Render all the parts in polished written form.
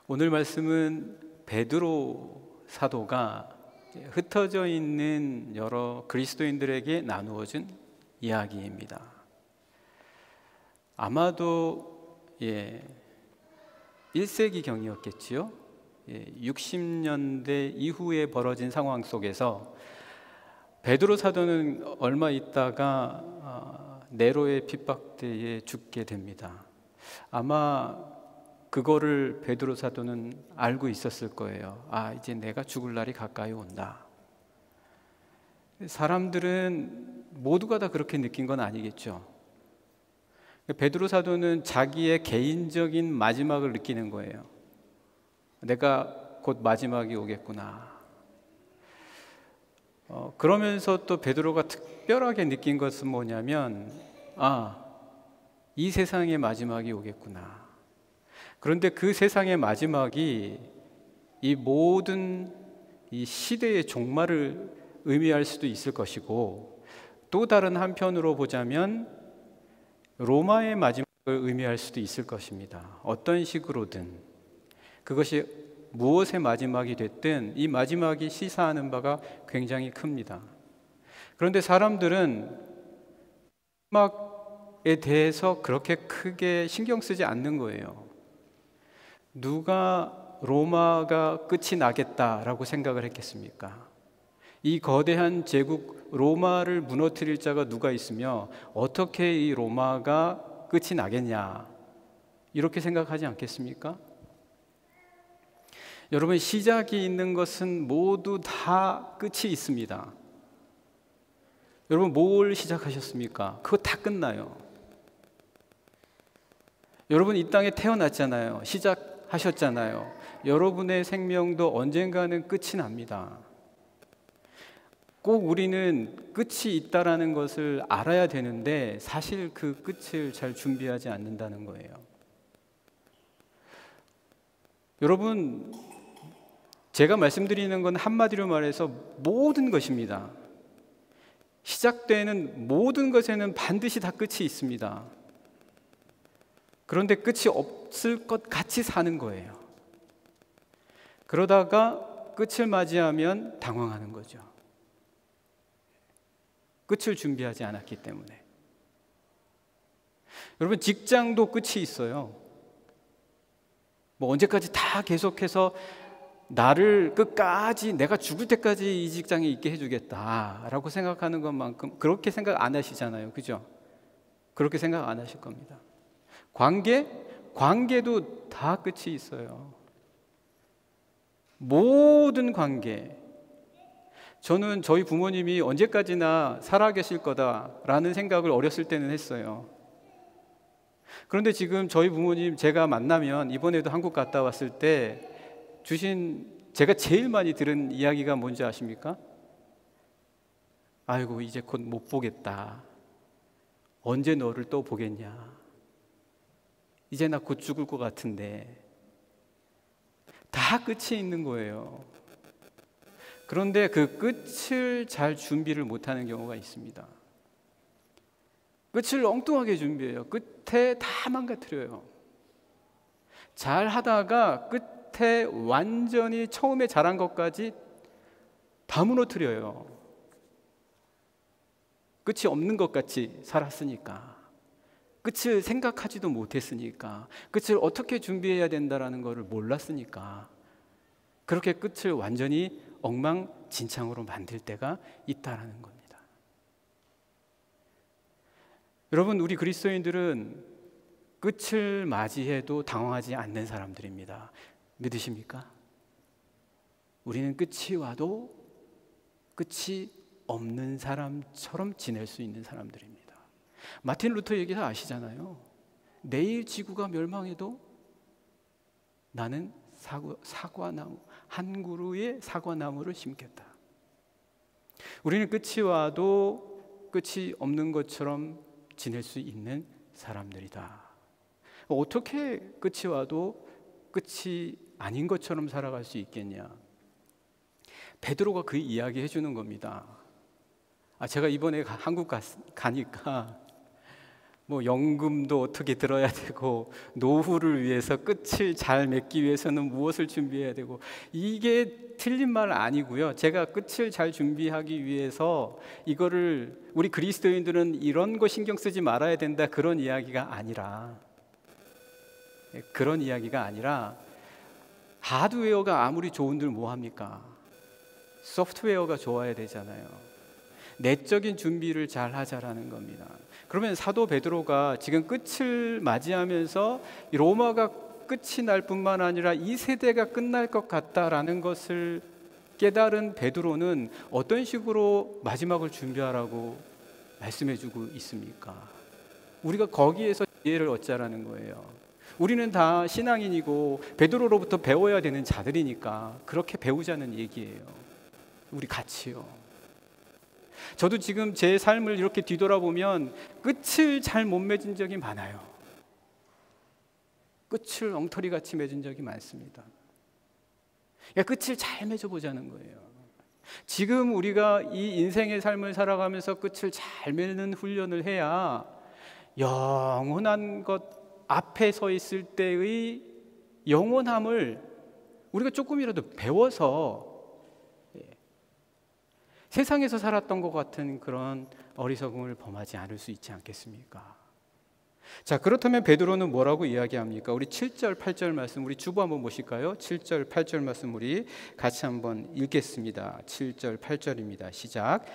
오늘 말씀은 베드로 사도가 흩어져 있는 여러 그리스도인들에게 나누어준 이야기입니다. 아마도 1세기경이었겠지요. 60년대 이후에 벌어진 상황 속에서 베드로 사도는 얼마 있다가 네로의 핍박대에 죽게 됩니다. 아마 그거를 베드로 사도는 알고 있었을 거예요. 이제 내가 죽을 날이 가까이 온다. 사람들은 모두가 다 그렇게 느낀 건 아니겠죠. 베드로 사도는 자기의 개인적인 마지막을 느끼는 거예요. 내가 곧 마지막이 오겠구나. 그러면서 또 베드로가 특별하게 느낀 것은 뭐냐면 이 세상의 마지막이 오겠구나. 그런데 그 세상의 마지막이 이 모든 이 시대의 종말을 의미할 수도 있을 것이고, 또 다른 한편으로 보자면 로마의 마지막을 의미할 수도 있을 것입니다. 어떤 식으로든 그것이 무엇의 마지막이 됐든 이 마지막이 시사하는 바가 굉장히 큽니다. 그런데 사람들은 마지막에 대해서 그렇게 크게 신경 쓰지 않는 거예요. 누가 로마가 끝이 나겠다라고 생각을 했겠습니까? 이 거대한 제국 로마를 무너뜨릴 자가 누가 있으며 어떻게 이 로마가 끝이 나겠냐, 이렇게 생각하지 않겠습니까? 여러분, 시작이 있는 것은 모두 다 끝이 있습니다. 여러분, 뭘 시작하셨습니까? 그거 다 끝나요. 여러분, 이 땅에 태어났잖아요. 시작하셨잖아요. 여러분의 생명도 언젠가는 끝이 납니다. 꼭 우리는 끝이 있다라는 것을 알아야 되는데 사실 그 끝을 잘 준비하지 않는다는 거예요. 여러분, 제가 말씀드리는 건 한마디로 말해서 모든 것입니다. 시작되는 모든 것에는 반드시 다 끝이 있습니다. 그런데 끝이 없을 것 같이 사는 거예요. 그러다가 끝을 맞이하면 당황하는 거죠. 끝을 준비하지 않았기 때문에. 여러분, 직장도 끝이 있어요. 언제까지 다 계속해서 나를 끝까지, 내가 죽을 때까지 이 직장에 있게 해주겠다라고 생각하는 것만큼 그렇게 생각 안 하시잖아요. 그죠? 그렇게 생각 안 하실 겁니다. 관계도 다 끝이 있어요. 모든 관계. 저는 저희 부모님이 언제까지나 살아계실 거다라는 생각을 어렸을 때는 했어요. 그런데 지금 저희 부모님 제가 만나면, 이번에도 한국 갔다 왔을 때 주신, 제가 제일 많이 들은 이야기가 뭔지 아십니까? 아이고, 이제 곧 못 보겠다. 언제 너를 또 보겠냐. 이제 나 곧 죽을 것 같은데. 다 끝이 있는 거예요. 그런데 그 끝을 잘 준비를 못하는 경우가 있습니다. 끝을 엉뚱하게 준비해요. 끝에 다 망가뜨려요. 잘 하다가 끝에 완전히 처음에 잘한 것까지 다 무너뜨려요. 끝이 없는 것 같이 살았으니까, 끝을 생각하지도 못했으니까, 끝을 어떻게 준비해야 된다라는 것을 몰랐으니까 그렇게 끝을 완전히 엉망진창으로 만들 때가 있다라는 겁니다. 여러분, 우리 그리스도인들은 끝을 맞이해도 당황하지 않는 사람들입니다. 믿으십니까? 우리는 끝이 와도 끝이 없는 사람처럼 지낼 수 있는 사람들입니다. 마틴 루터 얘기 다 아시잖아요. 내일 지구가 멸망해도 나는 사과나무, 한 그루의 사과나무를 심겠다. 우리는 끝이 와도 끝이 없는 것처럼 지낼 수 있는 사람들이다. 어떻게 끝이 와도 끝이 아닌 것처럼 살아갈 수 있겠냐? 베드로가 그 이야기 해주는 겁니다. 제가 이번에 한국 가니까 뭐 연금도 어떻게 들어야 되고, 노후를 위해서 끝을 잘 맺기 위해서는 무엇을 준비해야 되고, 이게 틀린 말 아니고요. 제가 끝을 잘 준비하기 위해서 이거를 우리 그리스도인들은 이런 거 신경 쓰지 말아야 된다, 그런 이야기가 아니라 하드웨어가 아무리 좋은들 뭐합니까? 소프트웨어가 좋아야 되잖아요. 내적인 준비를 잘 하자라는 겁니다. 그러면 사도 베드로가 지금 끝을 맞이하면서 로마가 끝이 날 뿐만 아니라 이 세대가 끝날 것 같다라는 것을 깨달은 베드로는 어떤 식으로 마지막을 준비하라고 말씀해주고 있습니까? 우리가 거기에서 지혜를 얻자라는 거예요. 우리는 다 신앙인이고 베드로로부터 배워야 되는 자들이니까 그렇게 배우자는 얘기예요. 우리 같이요. 저도 지금 제 삶을 이렇게 뒤돌아보면 끝을 잘 못 맺은 적이 많아요. 끝을 엉터리같이 맺은 적이 많습니다. 끝을 잘 맺어보자는 거예요. 지금 우리가 이 인생의 삶을 살아가면서 끝을 잘 맺는 훈련을 해야 영원한 것 앞에 서 있을 때의 영원함을 우리가 조금이라도 배워서 세상에서 살았던 것 같은 그런 어리석음을 범하지 않을 수 있지 않겠습니까? 자, 그렇다면 베드로는 뭐라고 이야기합니까? 우리 7절, 8절 말씀, 우리 주보 한번 보실까요? 7절, 8절 말씀 우리 같이 한번 읽겠습니다. 7절, 8절입니다. 시작.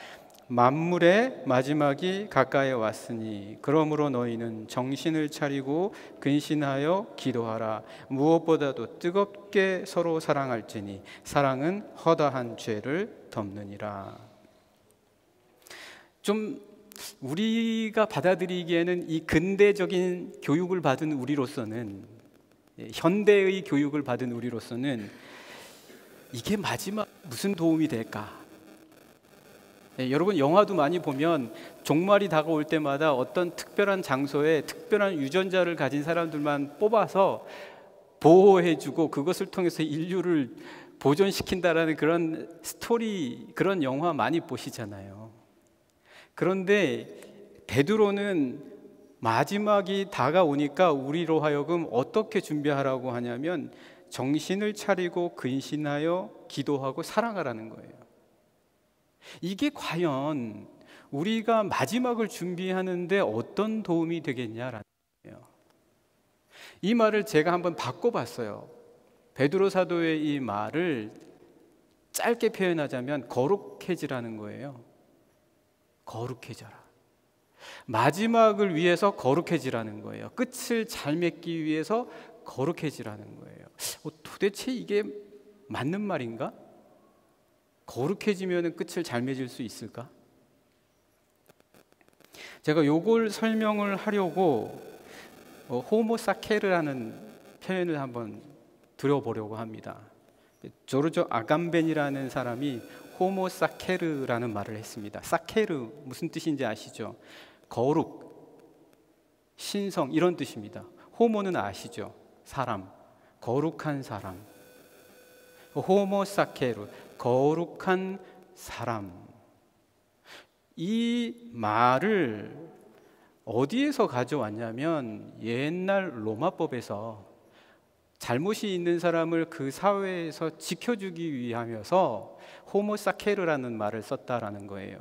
만물의 마지막이 가까이 왔으니 그러므로 너희는 정신을 차리고 근신하여 기도하라. 무엇보다도 뜨겁게 서로 사랑할지니 사랑은 허다한 죄를 덮느니라. 좀 우리가 받아들이기에는 이 근대적인 교육을 받은 우리로서는, 현대의 교육을 받은 우리로서는 이게 마지막 무슨 도움이 될까? 여러분 영화도 많이 보면 종말이 다가올 때마다 어떤 특별한 장소에 특별한 유전자를 가진 사람들만 뽑아서 보호해주고 그것을 통해서 인류를 보존시킨다라는 그런 스토리, 그런 영화 많이 보시잖아요. 그런데 베드로는 마지막이 다가오니까 우리로 하여금 어떻게 준비하라고 하냐면 정신을 차리고 근신하여 기도하고 사랑하라는 거예요. 이게 과연 우리가 마지막을 준비하는데 어떤 도움이 되겠냐라는 거예요. 이 말을 제가 한번 바꿔봤어요. 베드로 사도의 이 말을 짧게 표현하자면 거룩해지라는 거예요. 거룩해져라. 마지막을 위해서 거룩해지라는 거예요. 끝을 잘 맺기 위해서 거룩해지라는 거예요. 도대체 이게 맞는 말인가? 거룩해지면 끝을 잘 맺을 수 있을까? 제가 요걸 설명을 하려고 호모사케르라는 표현을 한번 들어보려고 합니다. 조르조 아감벤이라는 사람이 호모사케르라는 말을 했습니다. 사케르 무슨 뜻인지 아시죠? 거룩, 신성 이런 뜻입니다. 호모는 아시죠? 사람, 거룩한 사람. 호모사케르, 거룩한 사람. 이 말을 어디에서 가져왔냐면 옛날 로마법에서 잘못이 있는 사람을 그 사회에서 지켜주기 위하여서 호모사케르라는 말을 썼다라는 거예요.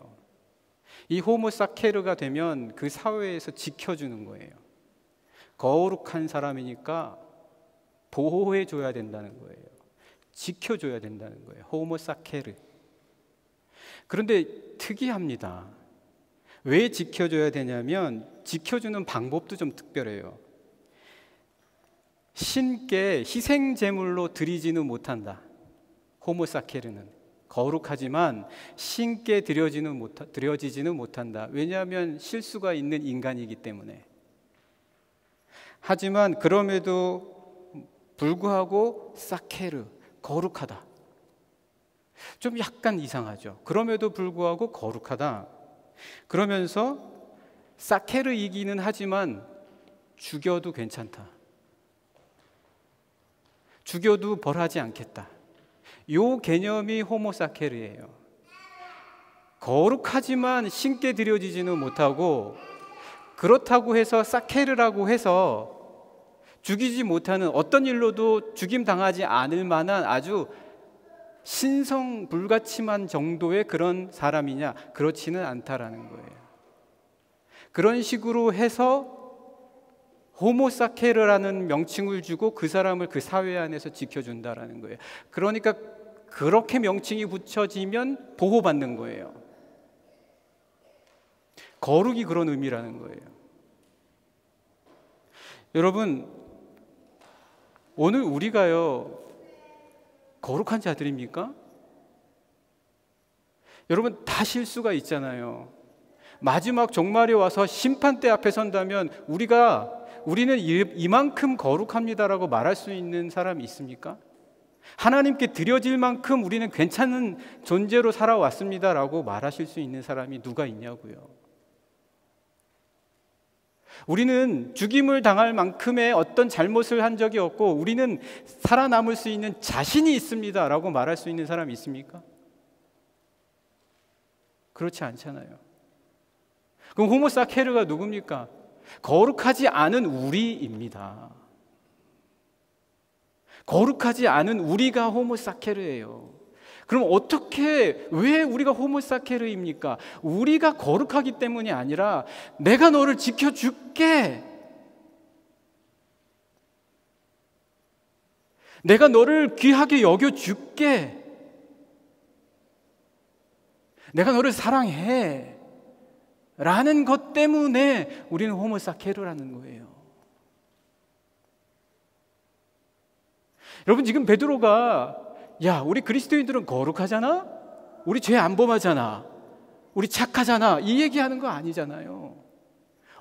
이 호모사케르가 되면 그 사회에서 지켜주는 거예요. 거룩한 사람이니까 보호해줘야 된다는 거예요. 지켜줘야 된다는 거예요. 호모사케르. 그런데 특이합니다. 왜 지켜줘야 되냐면 지켜주는 방법도 좀 특별해요. 신께 희생 제물로 드리지는 못한다. 호모사케르는 거룩하지만 신께 드려지지는 못한다. 왜냐하면 실수가 있는 인간이기 때문에. 하지만 그럼에도 불구하고 사케르, 거룩하다. 좀 약간 이상하죠. 그럼에도 불구하고 거룩하다. 그러면서 사케르이기는 하지만 죽여도 괜찮다. 죽여도 벌하지 않겠다. 요 개념이 호모사케르예요. 거룩하지만 신께 드려지지는 못하고 그렇다고 해서 사케르라고 해서 죽이지 못하는, 어떤 일로도 죽임 당하지 않을 만한 아주 신성 불가침한 정도의 그런 사람이냐? 그렇지는 않다라는 거예요. 그런 식으로 해서 호모사케르라는 명칭을 주고 그 사람을 그 사회 안에서 지켜준다라는 거예요. 그러니까 그렇게 명칭이 붙여지면 보호받는 거예요. 거룩이 그런 의미라는 거예요. 여러분, 오늘 우리가요, 거룩한 자들입니까? 여러분, 다 실수가 있잖아요. 마지막 종말에 와서 심판대 앞에 선다면 우리는 이만큼 거룩합니다라고 말할 수 있는 사람이 있습니까? 하나님께 드려질 만큼 우리는 괜찮은 존재로 살아왔습니다라고 말하실 수 있는 사람이 누가 있냐고요. 우리는 죽임을 당할 만큼의 어떤 잘못을 한 적이 없고 우리는 살아남을 수 있는 자신이 있습니다라고 말할 수 있는 사람이 있습니까? 그렇지 않잖아요. 그럼 호모사케르가 누굽니까? 거룩하지 않은 우리입니다. 거룩하지 않은 우리가 호모사케르예요. 그럼 왜 우리가 호모사케르입니까? 우리가 거룩하기 때문이 아니라 내가 너를 지켜줄게, 내가 너를 귀하게 여겨줄게, 내가 너를 사랑해 라는 것 때문에 우리는 호모사케르라는 거예요. 여러분, 지금 베드로가 우리 그리스도인들은 거룩하잖아? 우리 죄 안 범하잖아? 우리 착하잖아? 이 얘기하는 거 아니잖아요.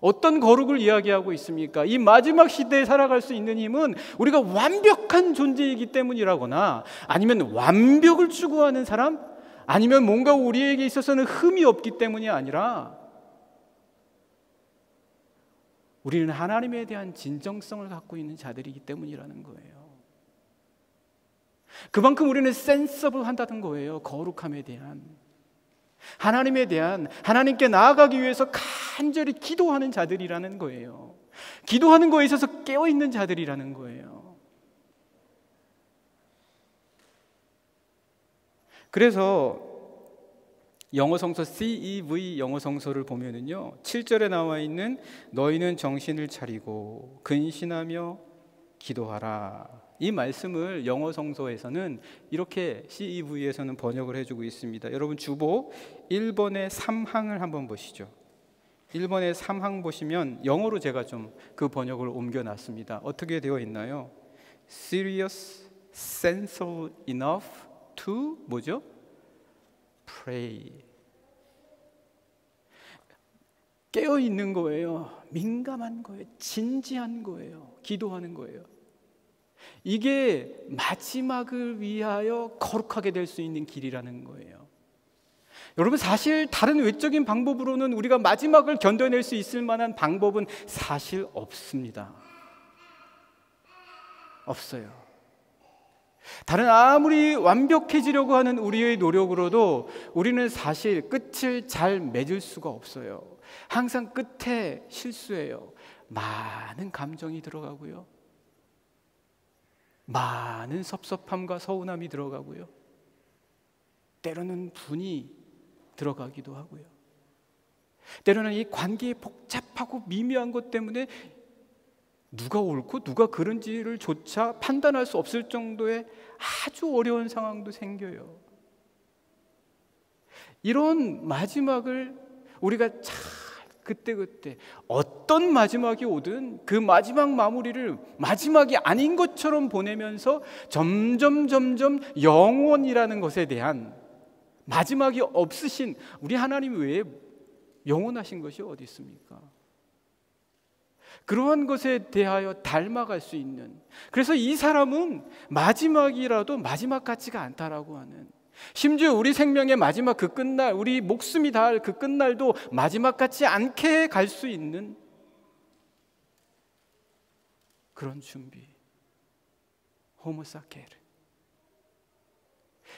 어떤 거룩을 이야기하고 있습니까? 이 마지막 시대에 살아갈 수 있는 힘은 우리가 완벽한 존재이기 때문이라거나, 아니면 완벽을 추구하는 사람, 아니면 뭔가 우리에게 있어서는 흠이 없기 때문이 아니라 우리는 하나님에 대한 진정성을 갖고 있는 자들이기 때문이라는 거예요. 그만큼 우리는 센서블 한다는 거예요. 거룩함에 대한, 하나님에 대한, 하나님께 나아가기 위해서 간절히 기도하는 자들이라는 거예요. 기도하는 거에 있어서 깨어있는 자들이라는 거예요. 그래서 영어 성서 CEV 영어 성서를 보면은요, 7절에 나와 있는 너희는 정신을 차리고 근신하며 기도하라, 이 말씀을 영어 성서에서는 이렇게 CEV에서는 번역을 해주고 있습니다. 여러분, 주보 1번의 3항을 한번 보시죠. 1번의 3항 보시면 영어로 제가 좀 그 번역을 옮겨놨습니다. 어떻게 되어 있나요? Serious, sensible enough to 뭐죠? Pray. 깨어 있는 거예요. 민감한 거예요. 진지한 거예요. 기도하는 거예요. 이게 마지막을 위하여 거룩하게 될 수 있는 길이라는 거예요. 여러분, 사실 다른 외적인 방법으로는 우리가 마지막을 견뎌낼 수 있을 만한 방법은 사실 없습니다. 없어요. 다른 아무리 완벽해지려고 하는 우리의 노력으로도 우리는 사실 끝을 잘 맺을 수가 없어요. 항상 끝에 실수해요. 많은 감정이 들어가고요, 많은 섭섭함과 서운함이 들어가고요, 때로는 분이 들어가기도 하고요, 때로는 이 관계의 복잡하고 미묘한 것 때문에 누가 옳고 누가 그른지를 조차 판단할 수 없을 정도의 아주 어려운 상황도 생겨요. 이런 마지막을 우리가 잘 그때그때 어떤 마지막이 오든 그 마지막 마무리를 마지막이 아닌 것처럼 보내면서 점점 영원이라는 것에 대한, 마지막이 없으신 우리 하나님 외에 영원하신 것이 어디 있습니까? 그러한 것에 대하여 닮아갈 수 있는, 그래서 이 사람은 마지막이라도 마지막 같지가 않다라고 하는, 심지어 우리 생명의 마지막 그 끝날, 우리 목숨이 닿을 그 끝날도 마지막 같지 않게 갈 수 있는 그런 준비, 호모사케르.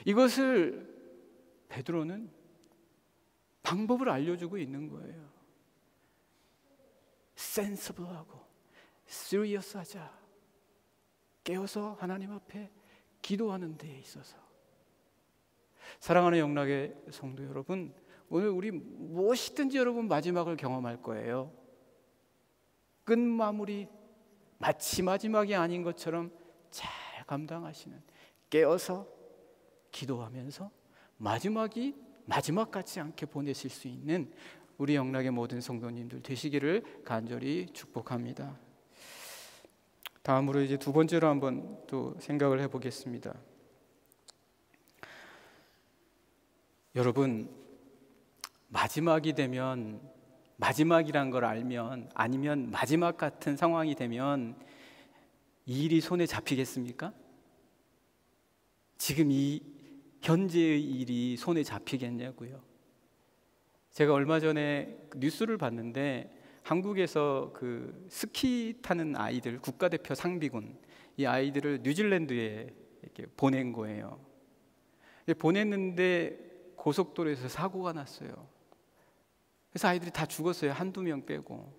이것을 베드로는 방법을 알려주고 있는 거예요. 센서블하고 시리어스하자. 깨어서 하나님 앞에 기도하는 데에 있어서. 사랑하는 영락의 성도 여러분, 오늘 우리 무엇이든지 여러분 마지막을 경험할 거예요. 끝마무리 마치 마지막이 아닌 것처럼 잘 감당하시는, 깨어서 기도하면서 마지막이 마지막 같지 않게 보내실 수 있는 우리 영락의 모든 성도님들 되시기를 간절히 축복합니다. 다음으로 이제 두 번째로 한번 또 생각을 해보겠습니다. 여러분, 마지막이 되면, 마지막이란 걸 알면, 아니면 마지막 같은 상황이 되면 이 일이 손에 잡히겠습니까? 지금 이 현재의 일이 손에 잡히겠냐고요. 제가 얼마 전에 뉴스를 봤는데 한국에서 그 스키 타는 아이들, 국가대표 상비군, 이 아이들을 뉴질랜드에 이렇게 보낸 거예요. 보냈는데 고속도로에서 사고가 났어요. 그래서 아이들이 다 죽었어요. 한두 명 빼고.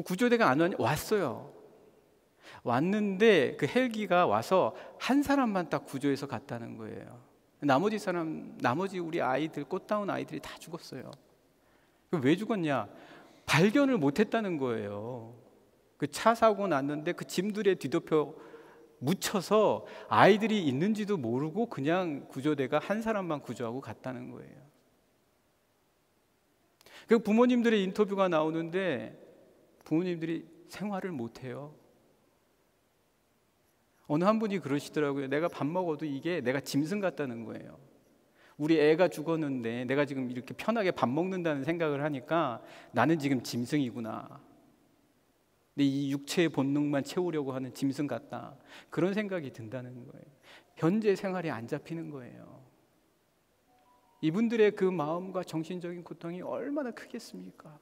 구조대가 안 왔어요. 왔는데 그 헬기가 와서 한 사람만 딱 구조해서 갔다는 거예요. 나머지 우리 아이들, 꽃다운 아이들이 다 죽었어요. 왜 죽었냐? 발견을 못했다는 거예요. 그 차 사고 났는데 그 짐들에 뒤덮여 묻혀서 아이들이 있는지도 모르고 그냥 구조대가 한 사람만 구조하고 갔다는 거예요. 그 부모님들의 인터뷰가 나오는데 부모님들이 생활을 못해요. 어느 한 분이 그러시더라고요. 내가 밥 먹어도 이게 내가 짐승 같다는 거예요. 우리 애가 죽었는데 내가 지금 이렇게 편하게 밥 먹는다는 생각을 하니까 나는 지금 짐승이구나. 내 이 육체의 본능만 채우려고 하는 짐승 같다. 그런 생각이 든다는 거예요. 현재 생활이 안 잡히는 거예요. 이분들의 그 마음과 정신적인 고통이 얼마나 크겠습니까?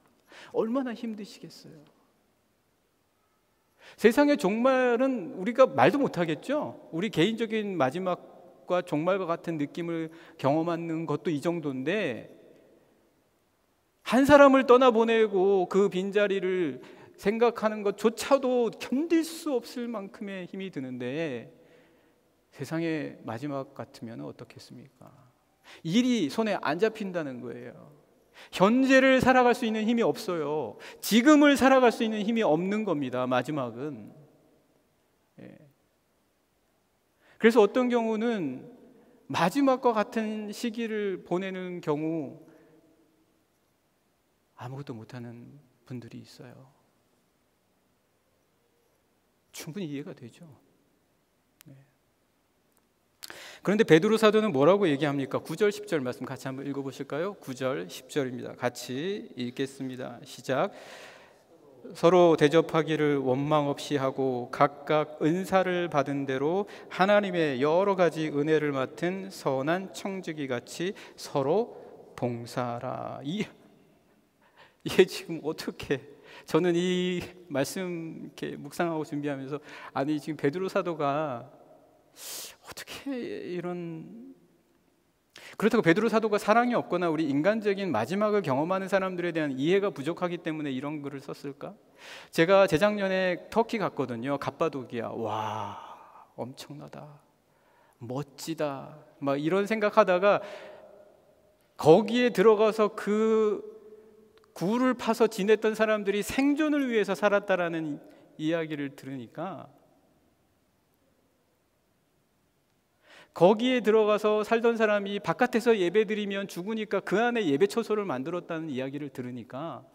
얼마나 힘드시겠어요? 세상의 종말은 우리가 말도 못하겠죠? 우리 개인적인 마지막과 종말과 같은 느낌을 경험하는 것도 이 정도인데, 한 사람을 떠나보내고 그 빈자리를 생각하는 것조차도 견딜 수 없을 만큼의 힘이 드는데, 세상의 마지막 같으면 어떻겠습니까? 일이 손에 안 잡힌다는 거예요. 현재를 살아갈 수 있는 힘이 없어요. 지금을 살아갈 수 있는 힘이 없는 겁니다. 마지막은. 그래서 어떤 경우는 마지막과 같은 시기를 보내는 경우 아무것도 못하는 분들이 있어요. 충분히 이해가 되죠. 그런데 베드로 사도는 뭐라고 얘기합니까? 9절 10절 말씀 같이 한번 읽어보실까요? 9절 10절입니다. 같이 읽겠습니다. 시작. 서로 대접하기를 원망 없이 하고 각각 은사를 받은 대로 하나님의 여러 가지 은혜를 맡은 선한 청지기 같이 서로 봉사하라. 이게 지금 어떻게, 저는 이 말씀 이렇게 묵상하고 준비하면서, 아니 지금 베드로 사도가 어떻게 이런, 그렇다고 베드로 사도가 사랑이 없거나 우리 인간적인 마지막을 경험하는 사람들에 대한 이해가 부족하기 때문에 이런 글을 썼을까? 제가 재작년에 터키 갔거든요. 갑바도기아. 와, 엄청나다, 멋지다, 막 이런 생각하다가 거기에 들어가서 그 굴을 파서 지냈던 사람들이 생존을 위해서 살았다라는 이야기를 들으니까, 거기에 들어가서 살던 사람이 바깥에서 예배드리면 죽으니까 그 안에 예배 처소를 만들었다는 이야기를 들으니까,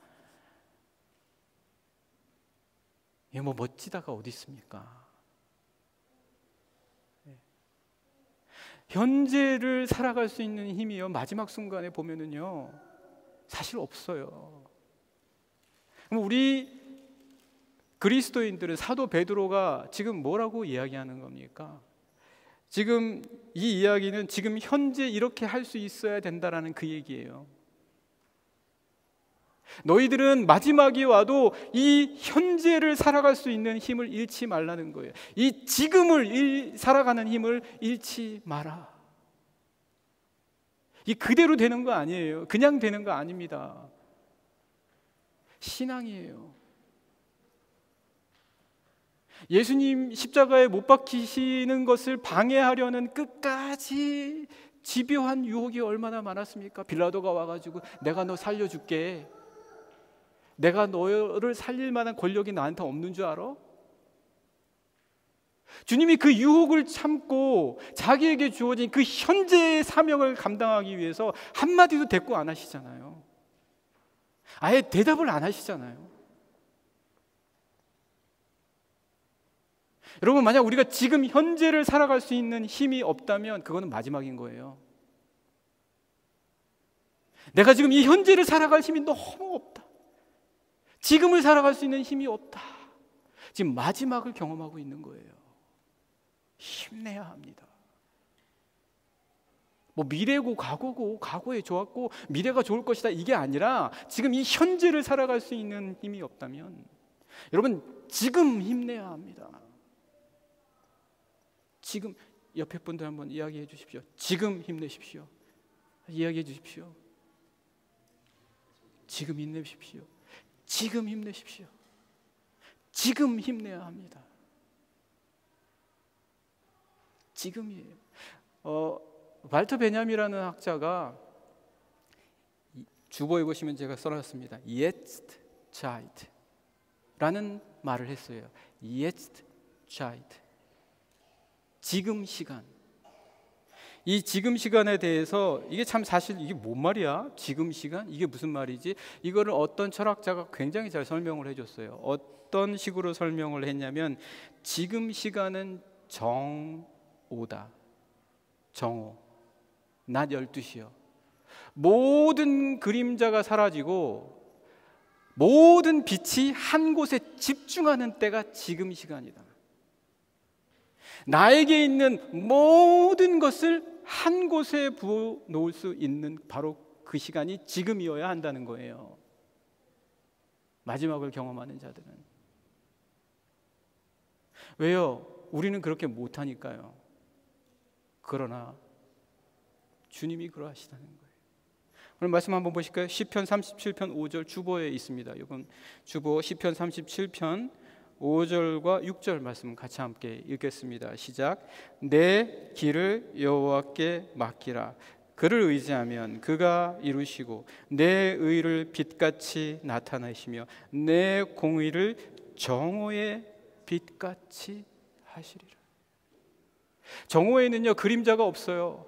이게 뭐 멋지다가 어디 있습니까? 현재를 살아갈 수 있는 힘이요, 마지막 순간에 보면은요 사실 없어요. 그럼 우리 그리스도인들은 사도 베드로가 지금 뭐라고 이야기하는 겁니까? 지금 이 이야기는 지금 현재 이렇게 할 수 있어야 된다라는 그 얘기예요. 너희들은 마지막이 와도 이 현재를 살아갈 수 있는 힘을 잃지 말라는 거예요. 이 지금을 살아가는 힘을 잃지 마라. 이 그대로 되는 거 아니에요. 그냥 되는 거 아닙니다. 신앙이에요. 예수님 십자가에 못 박히시는 것을 방해하려는 끝까지 집요한 유혹이 얼마나 많았습니까? 빌라도가 와가지고 내가 너 살려줄게. 내가 너를 살릴 만한 권력이 나한테 없는 줄 알아? 주님이 그 유혹을 참고 자기에게 주어진 그 현재의 사명을 감당하기 위해서 한마디도 대꾸 안 하시잖아요. 아예 대답을 안 하시잖아요. 여러분, 만약 우리가 지금 현재를 살아갈 수 있는 힘이 없다면 그거는 마지막인 거예요. 내가 지금 이 현재를 살아갈 힘이 너무 없다. 지금을 살아갈 수 있는 힘이 없다. 지금 마지막을 경험하고 있는 거예요. 힘내야 합니다. 뭐 미래고 과거고 과거에 좋았고 미래가 좋을 것이다 이게 아니라 지금 이 현재를 살아갈 수 있는 힘이 없다면 여러분 지금 힘내야 합니다. 지금 옆에 분들 한번 이야기해 주십시오. 지금 힘내십시오. 이야기해 주십시오. 지금 힘내십시오. 지금 힘내십시오. 지금 힘내야 합니다. 지금이에요. 발터 베냐민이라는 학자가 주보에 보시면 제가 써놨습니다. Jetzt Zeit라는 말을 했어요. Jetzt Zeit. 지금 시간. 이 지금 시간에 대해서 이게 참 사실 이게 뭔 말이야? 지금 시간? 이게 무슨 말이지? 이거를 어떤 철학자가 굉장히 잘 설명을 해줬어요. 어떤 식으로 설명을 했냐면 지금 시간은 정오다. 정오. 낮 12시요. 모든 그림자가 사라지고 모든 빛이 한 곳에 집중하는 때가 지금 시간이다. 나에게 있는 모든 것을 한 곳에 부어 놓을 수 있는 바로 그 시간이 지금이어야 한다는 거예요. 마지막을 경험하는 자들은. 왜요? 우리는 그렇게 못하니까요. 그러나 주님이 그러하시다는 거예요. 오늘 말씀 한번 보실까요? 시편 37편 5절 주보에 있습니다. 이건 주보 시편 37편 5절과 6절 말씀 같이 함께 읽겠습니다. 시작. 내 길을 여호와께 맡기라. 그를 의지하면 그가 이루시고 내 의를 빛같이 나타내시며 내 공의를 정오의 빛같이 하시리라. 정오에는요 그림자가 없어요.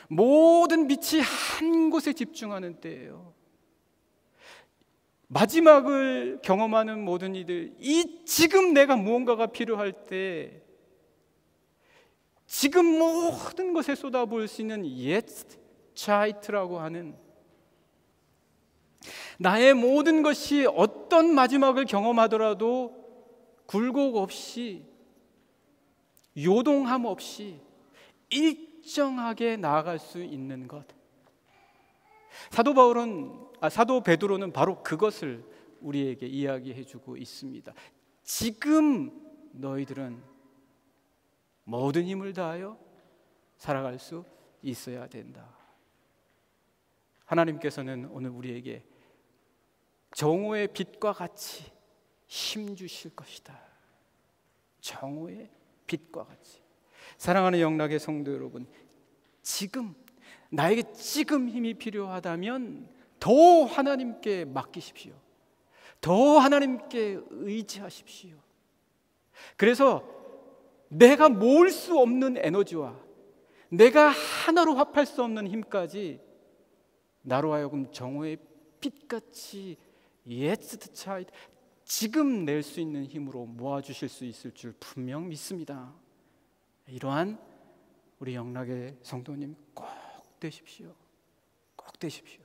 모든 빛이 한 곳에 집중하는 때예요. 마지막을 경험하는 모든 이들, 이 지금 내가 무언가가 필요할 때 지금 모든 것에 쏟아부을 수 있는 Jetzt Zeit라고 하는 나의 모든 것이 어떤 마지막을 경험하더라도 굴곡 없이 요동함 없이 일정하게 나아갈 수 있는 것. 사도 베드로는 바로 그것을 우리에게 이야기해 주고 있습니다. 지금 너희들은 모든 힘을 다하여 살아갈 수 있어야 된다. 하나님께서는 오늘 우리에게 정오의 빛과 같이 힘 주실 것이다. 정오의 빛과 같이. 사랑하는 영락의 성도 여러분, 지금 나에게 지금 힘이 필요하다면 더 하나님께 맡기십시오. 더 하나님께 의지하십시오. 그래서 내가 모을 수 없는 에너지와 내가 하나로 합할 수 없는 힘까지 나로 하여금 정오의 빛같이 Jetzt Zeit, 지금 낼 수 있는 힘으로 모아주실 수 있을 줄 분명 믿습니다. 이러한 우리 영락의 성도님 꼭 되십시오. 꼭 되십시오.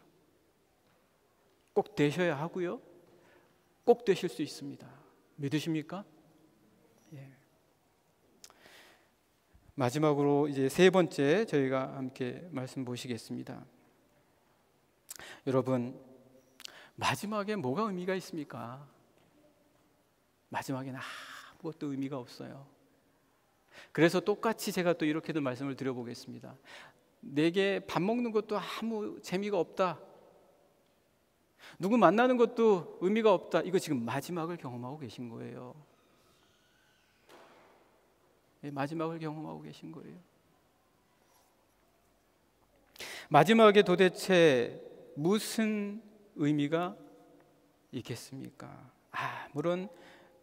꼭 되셔야 하고요. 꼭 되실 수 있습니다. 믿으십니까? 예. 마지막으로 이제 세 번째 저희가 함께 말씀 보시겠습니다. 여러분, 마지막에 뭐가 의미가 있습니까? 마지막에는 아무것도 의미가 없어요. 그래서 똑같이 제가 또 이렇게도 말씀을 드려보겠습니다. 내게 밥 먹는 것도 아무 재미가 없다. 누구 만나는 것도 의미가 없다. 이거 지금 마지막을 경험하고 계신 거예요. 마지막을 경험하고 계신 거예요. 마지막에 도대체 무슨 의미가 있겠습니까? 아무런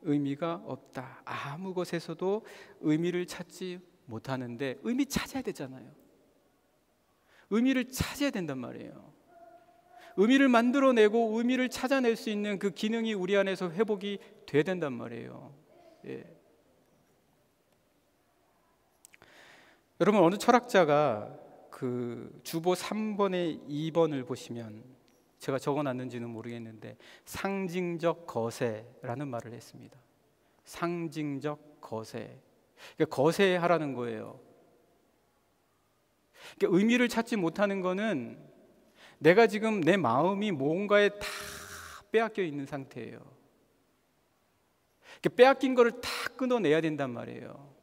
의미가 없다. 아무 것에서도 의미를 찾지 못하는데 의미 찾아야 되잖아요. 의미를 찾아야 된단 말이에요. 의미를 만들어내고 의미를 찾아낼 수 있는 그 기능이 우리 안에서 회복이 돼야 된단 말이에요. 예. 여러분, 어느 철학자가 그 주보 3번의 2번을 보시면, 제가 적어놨는지는 모르겠는데 상징적 거세라는 말을 했습니다. 상징적 거세. 그러니까 거세하라는 거예요. 그러니까 의미를 찾지 못하는 거는 내가 지금 내 마음이 뭔가에 다 빼앗겨 있는 상태예요. 그러니까 빼앗긴 거를 다 끊어내야 된단 말이에요.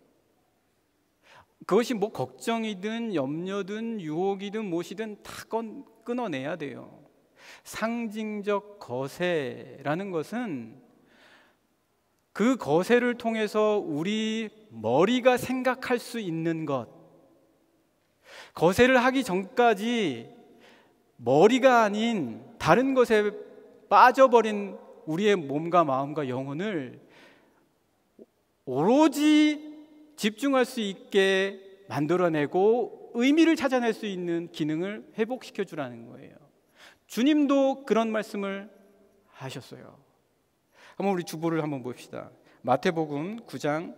그것이 뭐 걱정이든 염려든 유혹이든 무엇이든 다 끊어내야 돼요. 상징적 거세라는 것은 그 거세를 통해서 우리 머리가 생각할 수 있는 것, 거세를 하기 전까지 머리가 아닌 다른 것에 빠져버린 우리의 몸과 마음과 영혼을 오로지 집중할 수 있게 만들어내고 의미를 찾아낼 수 있는 기능을 회복시켜 주라는 거예요. 주님도 그런 말씀을 하셨어요. 한번 우리 주보를 한번 봅시다. 마태복음 9장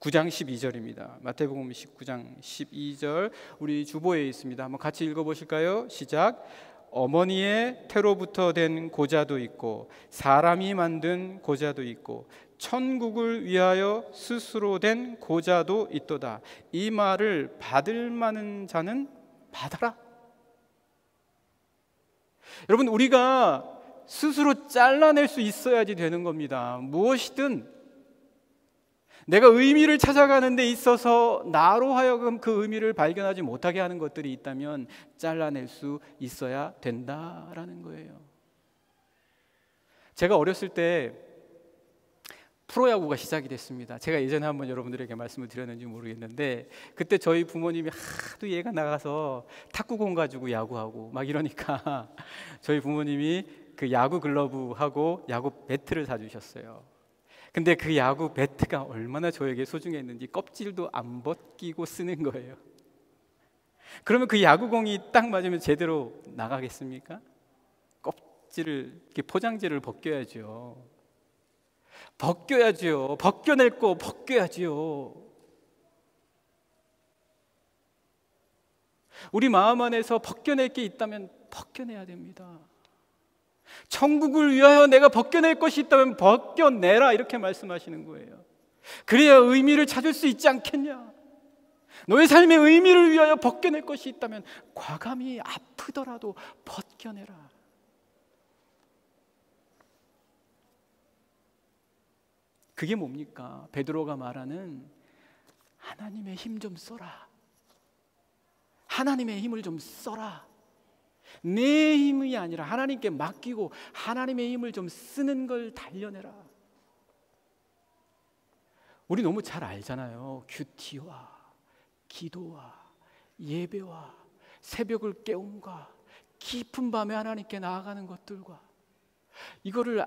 12절입니다. 마태복음 19장 12절 우리 주보에 있습니다. 한번 같이 읽어보실까요? 시작. 어머니의 태로부터 된 고자도 있고 사람이 만든 고자도 있고 천국을 위하여 스스로 된 고자도 있도다. 이 말을 받을 만한 자는 받아라. 여러분, 우리가 스스로 잘라낼 수 있어야지 되는 겁니다. 무엇이든 내가 의미를 찾아가는 데 있어서 나로 하여금 그 의미를 발견하지 못하게 하는 것들이 있다면 잘라낼 수 있어야 된다라는 거예요. 제가 어렸을 때 프로야구가 시작이 됐습니다. 제가 예전에 한번 여러분들에게 말씀을 드렸는지 모르겠는데 그때 저희 부모님이 하도 얘가 나가서 탁구공 가지고 야구하고 막 이러니까 저희 부모님이 그 야구 글러브하고 야구 배트를 사주셨어요. 근데 그 야구 배트가 얼마나 저에게 소중했는지 껍질도 안 벗기고 쓰는 거예요. 그러면 그 야구공이 딱 맞으면 제대로 나가겠습니까? 껍질을, 이렇게 포장지를 벗겨야죠. 벗겨낼 거 벗겨야지요. 우리 마음 안에서 벗겨낼 게 있다면 벗겨내야 됩니다. 천국을 위하여 내가 벗겨낼 것이 있다면 벗겨내라, 이렇게 말씀하시는 거예요. 그래야 의미를 찾을 수 있지 않겠냐. 너의 삶의 의미를 위하여 벗겨낼 것이 있다면 과감히 아프더라도 벗겨내라. 그게 뭡니까? 베드로가 말하는 하나님의 힘 좀 써라. 하나님의 힘을 좀 써라. 내 힘이 아니라 하나님께 맡기고 하나님의 힘을 좀 쓰는 걸 단련해라. 우리 너무 잘 알잖아요. 큐티와 기도와 예배와 새벽을 깨움과 깊은 밤에 하나님께 나아가는 것들과 이거를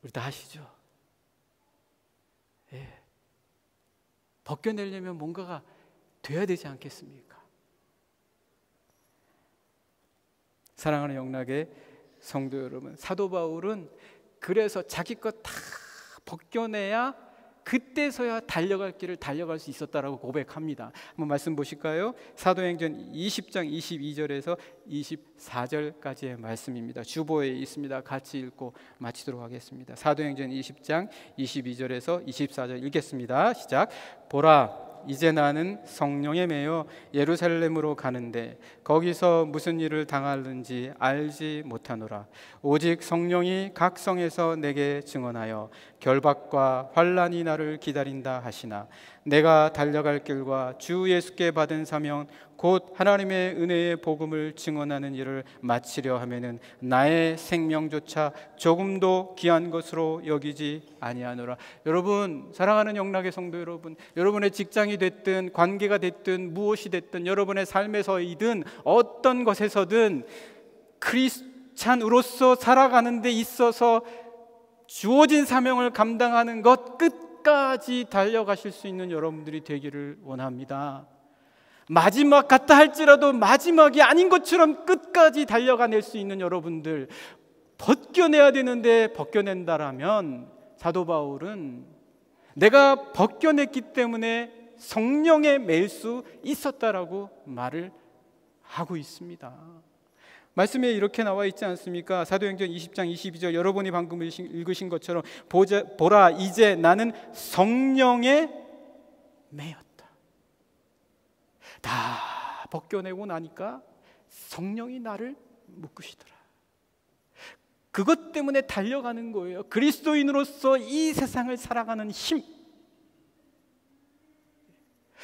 우리 다 아시죠? 예. 벗겨내려면 뭔가가 돼야 되지 않겠습니까? 사랑하는 영락의 성도 여러분, 사도 바울은 그래서 자기 것 다 벗겨내야 그때서야 달려갈 길을 달려갈 수 있었다라고 고백합니다. 한번 말씀 보실까요? 사도행전 20장 22절에서 24절까지의 말씀입니다. 주보에 있습니다. 같이 읽고 마치도록 하겠습니다. 사도행전 20장 22절에서 24절 읽겠습니다. 시작. 보라, 이제 나는 성령에 매여 예루살렘으로 가는데 거기서 무슨 일을 당하는지 알지 못하노라. 오직 성령이 각 성에서 내게 증언하여 결박과 환난이 나를 기다린다 하시나 내가 달려갈 길과 주 예수께 받은 사명 곧 하나님의 은혜의 복음을 증언하는 일을 마치려 하면은 나의 생명조차 조금도 귀한 것으로 여기지 아니하노라. 여러분, 사랑하는 영락의 성도 여러분, 여러분의 직장이 됐든 관계가 됐든 무엇이 됐든 여러분의 삶에서이든 어떤 것에서든 크리스찬으로서 살아가는 데 있어서 주어진 사명을 감당하는 것 끝까지 달려가실 수 있는 여러분들이 되기를 원합니다. 마지막 같다 할지라도 마지막이 아닌 것처럼 끝까지 달려가낼 수 있는 여러분들, 벗겨내야 되는데 벗겨낸다라면 사도 바울은 내가 벗겨냈기 때문에 성령에 매일 수 있었다라고 말을 하고 있습니다. 말씀에 이렇게 나와 있지 않습니까? 사도행전 20장 22절, 여러분이 방금 읽으신 것처럼 보라 이제 나는 성령에 매였다. 다 벗겨내고 나니까 성령이 나를 묶으시더라. 그것 때문에 달려가는 거예요. 그리스도인으로서 이 세상을 살아가는 힘.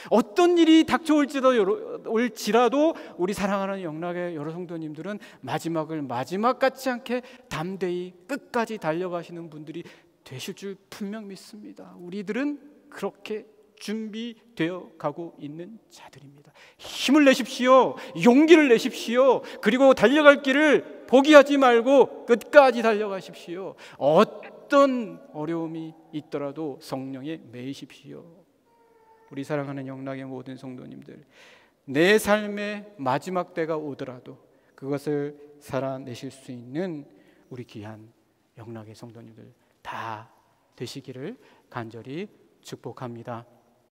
어떤 일이 닥쳐올지라도 우리 사랑하는 영락의 여러 성도님들은 마지막을 마지막 같지 않게 담대히 끝까지 달려가시는 분들이 되실 줄 분명 믿습니다. 우리들은 그렇게 준비되어 가고 있는 자들입니다. 힘을 내십시오. 용기를 내십시오. 그리고 달려갈 길을 포기하지 말고 끝까지 달려가십시오. 어떤 어려움이 있더라도 성령에 매이십시오. 우리 사랑하는 영락의 모든 성도님들, 내 삶의 마지막 때가 오더라도 그것을 살아내실 수 있는 우리 귀한 영락의 성도님들 다 되시기를 간절히 축복합니다.